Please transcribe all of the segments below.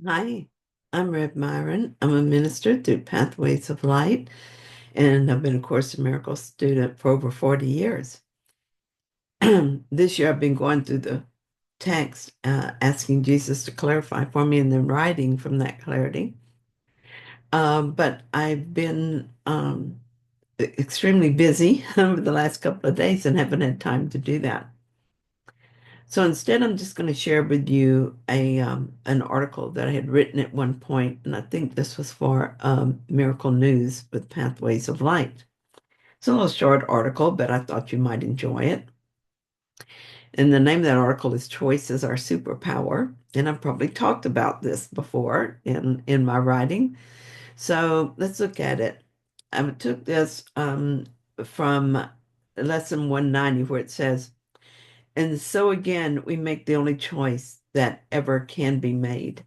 Hi, I'm Reb Myron. I'm a minister through Pathways of Light, and I've been a Course in Miracles student for over 40 years. This year I've been going through the text, asking Jesus to clarify for me and then writing from that clarity. But I've been extremely busy over the last couple of days and haven't had time to do that. So instead, I'm just going to share with you an article that I had written at one point, and I think this was for Miracle News with Pathways of Light. It's a little short article, but I thought you might enjoy it. And the name of that article is Choice is Our Superpower. And I've probably talked about this before in my writing. So let's look at it. I took this from lesson 190, where it says, and so again, we make the only choice that ever can be made.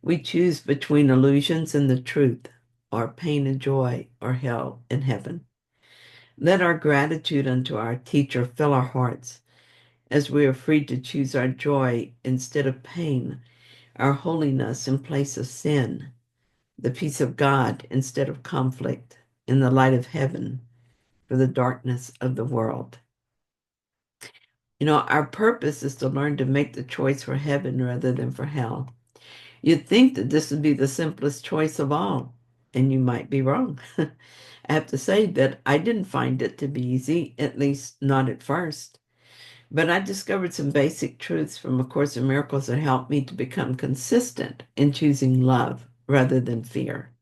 We choose between illusions and the truth, or pain and joy, or hell and heaven. Let our gratitude unto our teacher fill our hearts, as we are free to choose our joy instead of pain, our holiness in place of sin, the peace of God instead of conflict, in the light of heaven for the darkness of the world. Our purpose is to learn to make the choice for heaven rather than for hell. You'd think that this would be the simplest choice of all, and you might be wrong. I have to say that I didn't find it to be easy, at least not at first. But I discovered some basic truths from A Course in Miracles that helped me to become consistent in choosing love rather than fear.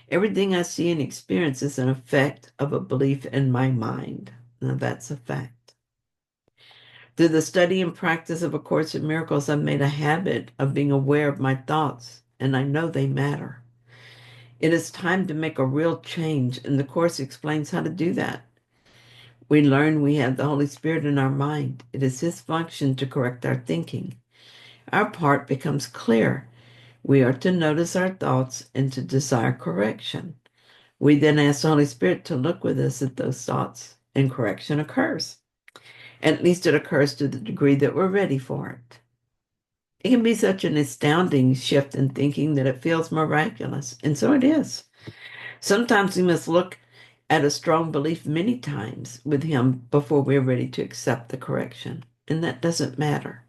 Everything I see and experience is an effect of a belief in my mind. Now, that's a fact. Through the study and practice of A Course in Miracles, I've made a habit of being aware of my thoughts, and I know they matter. It is time to make a real change, and the Course explains how to do that. We learn we have the Holy Spirit in our mind. It is His function to correct our thinking. Our part becomes clear. We are to notice our thoughts and to desire correction. We then ask the Holy Spirit to look with us at those thoughts, and correction occurs. At least it occurs to the degree that we're ready for it. It can be such an astounding shift in thinking that it feels miraculous, and so it is. Sometimes we must look at a strong belief many times with Him before we're ready to accept the correction, and that doesn't matter.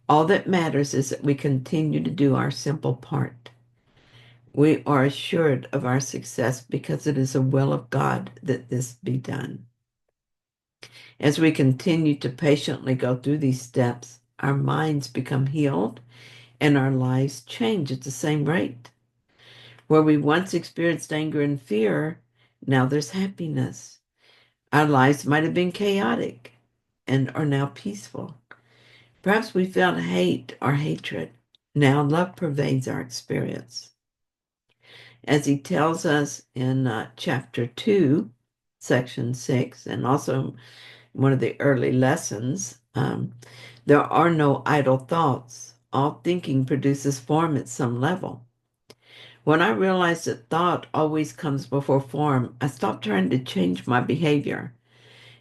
All that matters is that we continue to do our simple part. We are assured of our success because it is the will of God that this be done. As we continue to patiently go through these steps, our minds become healed and our lives change at the same rate. Where we once experienced anger and fear, now there's happiness. Our lives might have been chaotic and are now peaceful. Perhaps we felt hate or hatred. Now love pervades our experience. As he tells us in chapter 2, section 6, and also one of the early lessons, there are no idle thoughts. All thinking produces form at some level. When I realized that thought always comes before form, I stopped trying to change my behavior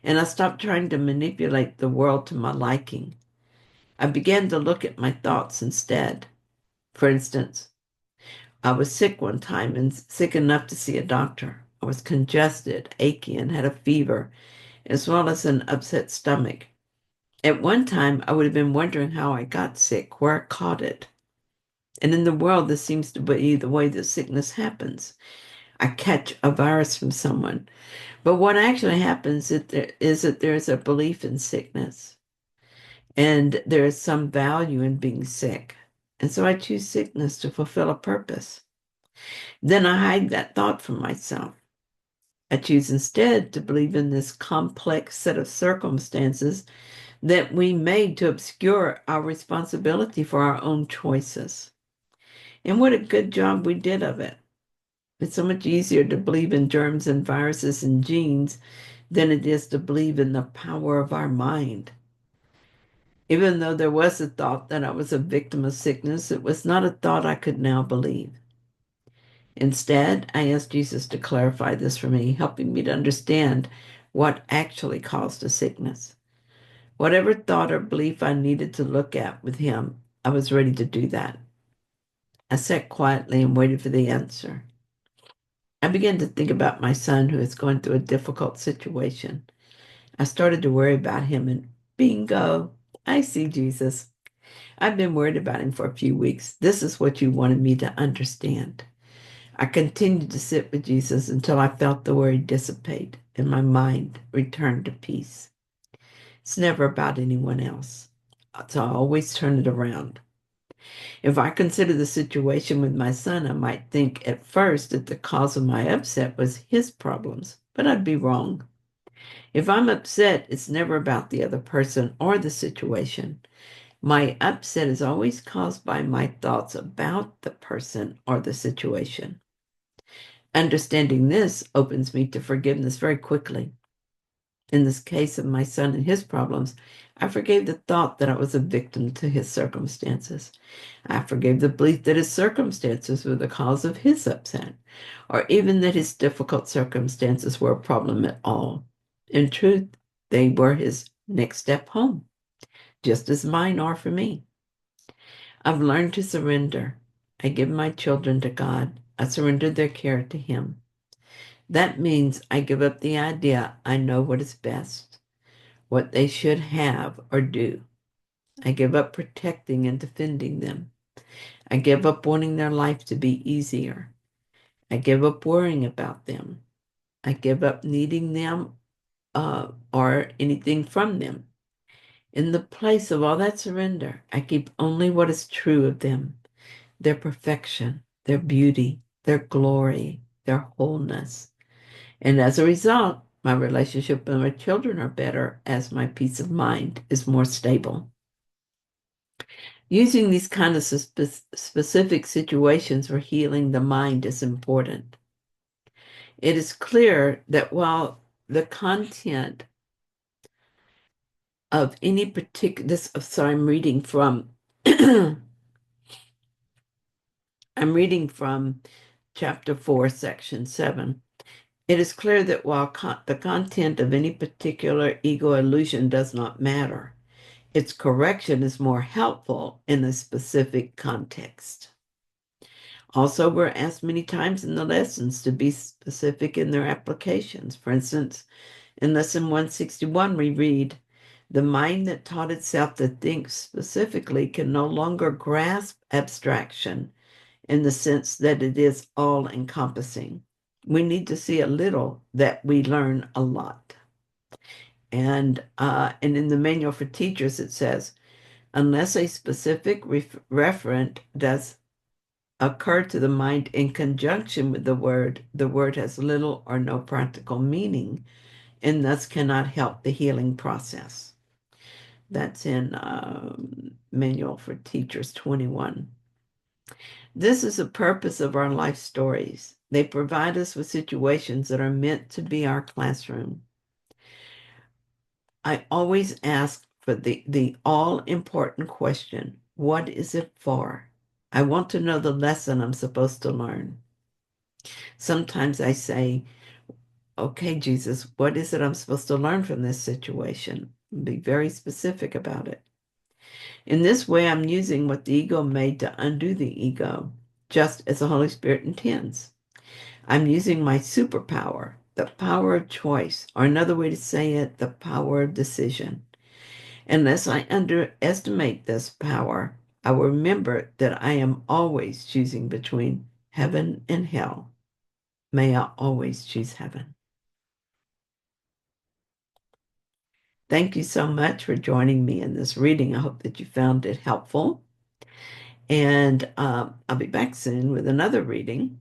and I stopped trying to manipulate the world to my liking. I began to look at my thoughts instead. For instance, I was sick one time and sick enough to see a doctor. I was congested, achy, and had a fever, as well as an upset stomach. At one time, I would have been wondering how I got sick, where I caught it. And in the world, this seems to be the way that sickness happens. I catch a virus from someone. But what actually happens is that there's a belief in sickness and there is some value in being sick. And so I choose sickness to fulfill a purpose. Then I hide that thought from myself. I choose instead to believe in this complex set of circumstances that we made to obscure our responsibility for our own choices. And what a good job we did of it. It's so much easier to believe in germs and viruses and genes than it is to believe in the power of our mind. Even though there was a thought that I was a victim of sickness, it was not a thought I could now believe. Instead, I asked Jesus to clarify this for me, helping me to understand what actually caused the sickness. Whatever thought or belief I needed to look at with him, I was ready to do that. I sat quietly and waited for the answer. I began to think about my son who is going through a difficult situation. I started to worry about him, and bingo, I see Jesus. I've been worried about him for a few weeks. This is what you wanted me to understand. I continued to sit with Jesus until I felt the worry dissipate and my mind return to peace. It's never about anyone else. So I always turn it around. If I consider the situation with my son, I might think at first that the cause of my upset was his problems, but I'd be wrong. If I'm upset, it's never about the other person or the situation. My upset is always caused by my thoughts about the person or the situation. Understanding this opens me to forgiveness very quickly. In this case of my son and his problems, I forgave the thought that I was a victim to his circumstances. I forgave the belief that his circumstances were the cause of his upset, or even that his difficult circumstances were a problem at all. In truth, they were his next step home, just as mine are for me. I've learned to surrender. I give my children to God. I surrender their care to Him. That means I give up the idea I know what is best, what they should have or do. I give up protecting and defending them. I give up wanting their life to be easier. I give up worrying about them. I give up needing them or anything from them. In the place of all that surrender, I keep only what is true of them, their perfection, their beauty, their glory, their wholeness. And as a result, my relationship with my children are better as my peace of mind is more stable. Using these kind of specific situations for healing the mind is important. It is clear that while the content of any particular, I'm reading from, I'm reading from chapter 4, section 7. It is clear that while the content of any particular ego illusion does not matter, its correction is more helpful in a specific context. Also, we're asked many times in the lessons to be specific in their applications. For instance, in lesson 161, we read, "The mind that taught itself to think specifically can no longer grasp abstraction in the sense that it is all-encompassing. We need to see a little that we learn a lot." And in the manual for teachers, it says, unless a specific referent does occur to the mind in conjunction with the word has little or no practical meaning and thus cannot help the healing process. That's in Manual for Teachers 21. This is the purpose of our life stories. They provide us with situations that are meant to be our classroom. I always ask for the all-important question, what is it for? I want to know the lesson I'm supposed to learn. Sometimes I say, okay, Jesus, what is it I'm supposed to learn from this situation? Be very specific about it. In this way, I'm using what the ego made to undo the ego, just as the Holy Spirit intends. I'm using my superpower, the power of choice, or another way to say it, the power of decision. Unless I underestimate this power, I will remember that I am always choosing between heaven and hell. May I always choose heaven. Thank you so much for joining me in this reading. I hope that you found it helpful. And I'll be back soon with another reading.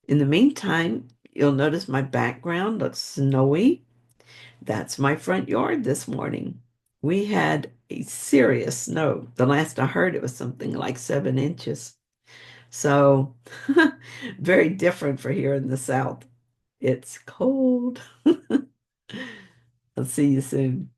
In the meantime, you'll notice my background looks snowy. That's my front yard this morning. We had a serious snow. The last I heard, it was something like 7 inches. So very different for here in the South. It's cold. I'll see you soon.